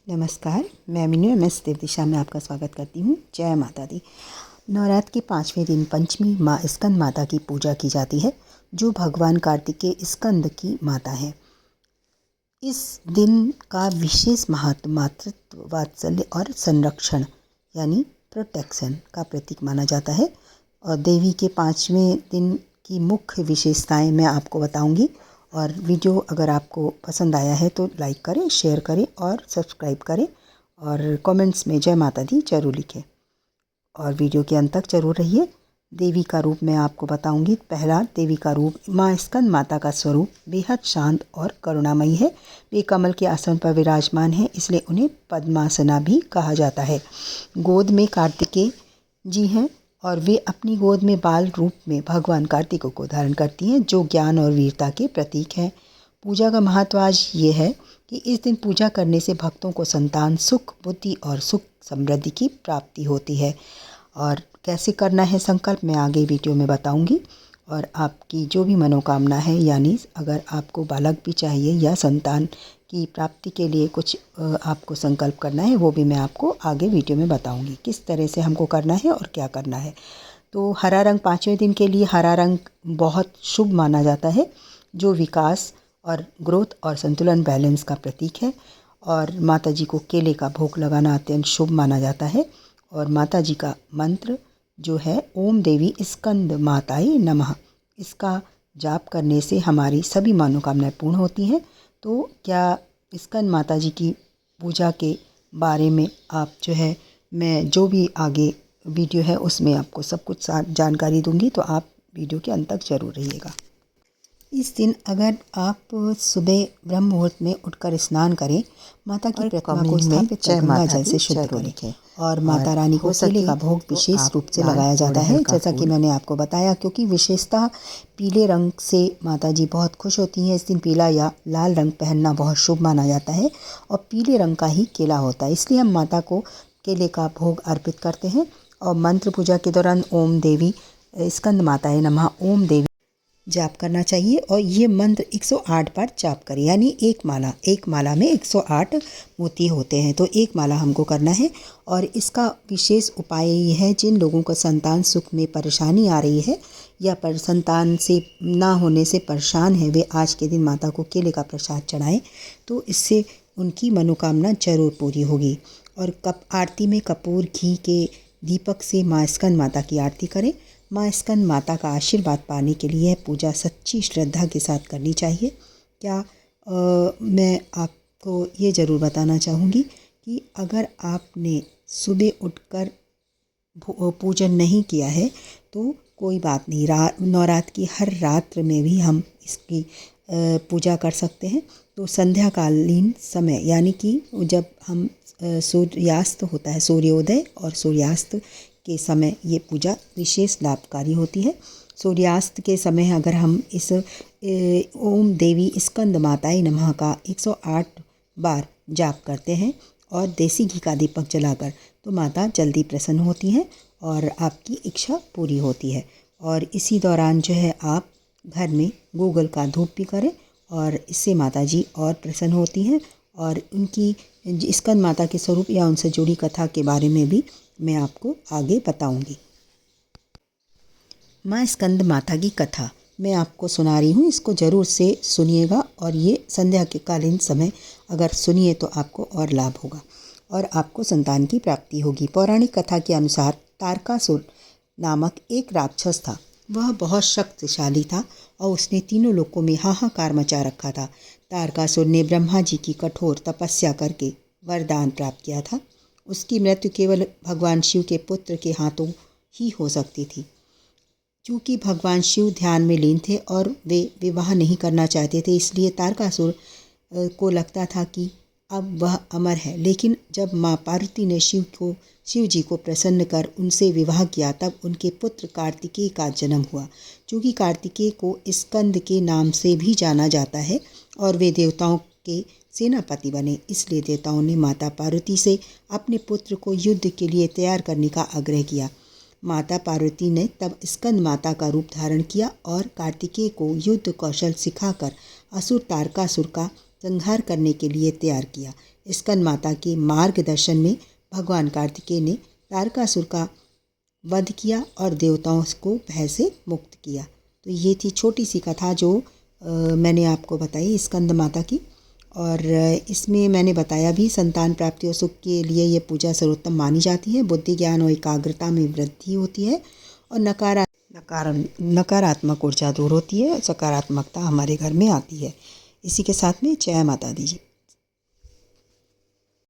नमस्कार, मैं मीनू MS देव दिशा में आपका स्वागत करती हूँ। जय माता दी। नवरात्र के 5वें दिन पंचमी माँ स्कंद माता की पूजा की जाती है, जो भगवान कार्तिकेय स्कंद की माता है। इस दिन का विशेष महत्व मातृत्व, वात्सल्य और संरक्षण यानी प्रोटेक्शन का प्रतीक माना जाता है। और देवी के 5वें दिन की मुख्य विशेषताएं मैं आपको बताऊंगी। और वीडियो अगर आपको पसंद आया है तो लाइक करें, शेयर करें और सब्सक्राइब करें और कमेंट्स में जय माता दी जरूर लिखें और वीडियो के अंत तक जरूर रहिए। देवी का रूप मैं आपको बताऊंगी। पहला, देवी का रूप माँ स्कंद माता का स्वरूप बेहद शांत और करुणामयी है। वे कमल के आसन पर विराजमान है, इसलिए उन्हें पद्मासना भी कहा जाता है। गोद में कार्तिकेय जी हैं और वे अपनी गोद में बाल रूप में भगवान कार्तिक को धारण करती हैं, जो ज्ञान और वीरता के प्रतीक हैं। पूजा का महत्व आज ये है कि इस दिन पूजा करने से भक्तों को संतान, सुख, बुद्धि और सुख समृद्धि की प्राप्ति होती है। और कैसे करना है संकल्प मैं आगे वीडियो में बताऊंगी। और आपकी जो भी मनोकामना है, यानी अगर आपको बालक भी चाहिए या संतान की प्राप्ति के लिए कुछ आपको संकल्प करना है, वो भी मैं आपको आगे वीडियो में बताऊंगी किस तरह से हमको करना है और क्या करना है। तो हरा रंग 5वें दिन के लिए हरा रंग बहुत शुभ माना जाता है, जो विकास और ग्रोथ और संतुलन बैलेंस का प्रतीक है। और माता जी को केले का भोग लगाना अत्यंत शुभ माना जाता है। और माता जी का मंत्र जो है ओम देवी स्कंद माताये नमः, इसका जाप करने से हमारी सभी मनोकामनाएं पूर्ण होती हैं। तो क्या स्कंद माता जी की पूजा के बारे में आप जो है, मैं जो भी आगे वीडियो है उसमें आपको सब कुछ जानकारी दूंगी, तो आप वीडियो के अंत तक जरूर रहिएगा। इस दिन अगर आप सुबह ब्रह्म मुहूर्त में उठकर स्नान करें, माता की प्रतिमा को स्थापित कर गंगा जल से शुद्ध करें और माता रानी को केले का भोग विशेष रूप से लगाया जाता है, जैसा कि मैंने आपको बताया। क्योंकि विशेषतः पीले रंग से माता जी बहुत खुश होती हैं। इस दिन पीला या लाल रंग पहनना बहुत शुभ माना जाता है और पीले रंग का ही केला होता है, इसलिए हम माता को केले का भोग अर्पित करते हैं। और मंत्र पूजा के दौरान ओम देवी स्कंद माताये नमः ओम देवी जाप करना चाहिए। और ये मंत्र 108 बार जाप करें, यानी एक माला में 108 मोती होते हैं, तो एक माला हमको करना है। और इसका विशेष उपाय ये है, जिन लोगों को संतान सुख में परेशानी आ रही है या पर संतान से ना होने से परेशान है, वे आज के दिन माता को केले का प्रसाद चढ़ाएं, तो इससे उनकी मनोकामना जरूर पूरी होगी। और आरती में कपूर घी के दीपक से माँ स्कंद माता की आरती करें। माँ स्कंद माता का आशीर्वाद पाने के लिए पूजा सच्ची श्रद्धा के साथ करनी चाहिए। क्या मैं आपको ये ज़रूर बताना चाहूँगी कि अगर आपने सुबह उठकर पूजन नहीं किया है तो कोई बात नहीं, नवरात्र की हर रात्र में भी हम इसकी पूजा कर सकते हैं। तो संध्याकालीन समय, यानी कि जब हम सूर्यास्त होता है, सूर्योदय और सूर्यास्त के समय ये पूजा विशेष लाभकारी होती है। सूर्यास्त के समय अगर हम इस ओम देवी स्कंद माताये नमः का 108 बार जाप करते हैं और देसी घी का दीपक जलाकर, तो माता जल्दी प्रसन्न होती हैं और आपकी इच्छा पूरी होती है। और इसी दौरान जो है आप घर में गूगल का धूप भी करें, और इससे माता जी और प्रसन्न होती हैं। और उनकी स्कंद माता के स्वरूप या उनसे जुड़ी कथा के बारे में भी मैं आपको आगे बताऊंगी। माँ स्कंद माता की कथा मैं आपको सुना रही हूँ, इसको ज़रूर से सुनिएगा। और ये संध्या के कालीन समय अगर सुनिए तो आपको और लाभ होगा और आपको संतान की प्राप्ति होगी। पौराणिक कथा के अनुसार तारकासुर नामक एक राक्षस था। वह बहुत शक्तिशाली था और उसने तीनों लोकों में हाहाकार मचा रखा था। तारकासुर ने ब्रह्मा जी की कठोर तपस्या करके वरदान प्राप्त किया था। उसकी मृत्यु केवल भगवान शिव के पुत्र के हाथों ही हो सकती थी। चूँकि भगवान शिव ध्यान में लीन थे और वे विवाह नहीं करना चाहते थे, इसलिए तारकासुर को लगता था कि अब वह अमर है। लेकिन जब माँ पार्वती ने शिव जी को प्रसन्न कर उनसे विवाह किया, तब उनके पुत्र कार्तिकेय का जन्म हुआ। चूँकि कार्तिकेय को स्कंद के नाम से भी जाना जाता है और वे देवताओं के सेनापति बने, इसलिए देवताओं ने माता पार्वती से अपने पुत्र को युद्ध के लिए तैयार करने का आग्रह किया। माता पार्वती ने तब स्कंद माता का रूप धारण किया और कार्तिकेय को युद्ध कौशल सिखाकर असुर तारकासुर का संहार करने के लिए तैयार किया। स्कंद माता के मार्गदर्शन में भगवान कार्तिकेय ने तारकासुर का वध किया और देवताओं को भय से मुक्त किया। तो ये थी छोटी सी कथा जो मैंने आपको बताई स्कंद माता की। और इसमें मैंने बताया भी संतान प्राप्ति और सुख के लिए ये पूजा सर्वोत्तम मानी जाती है। बुद्धि ज्ञान और एकाग्रता में वृद्धि होती है और नकारात्मक ऊर्जा दूर होती है, सकारात्मकता हमारे घर में आती है। इसी के साथ में जय माता दी जी।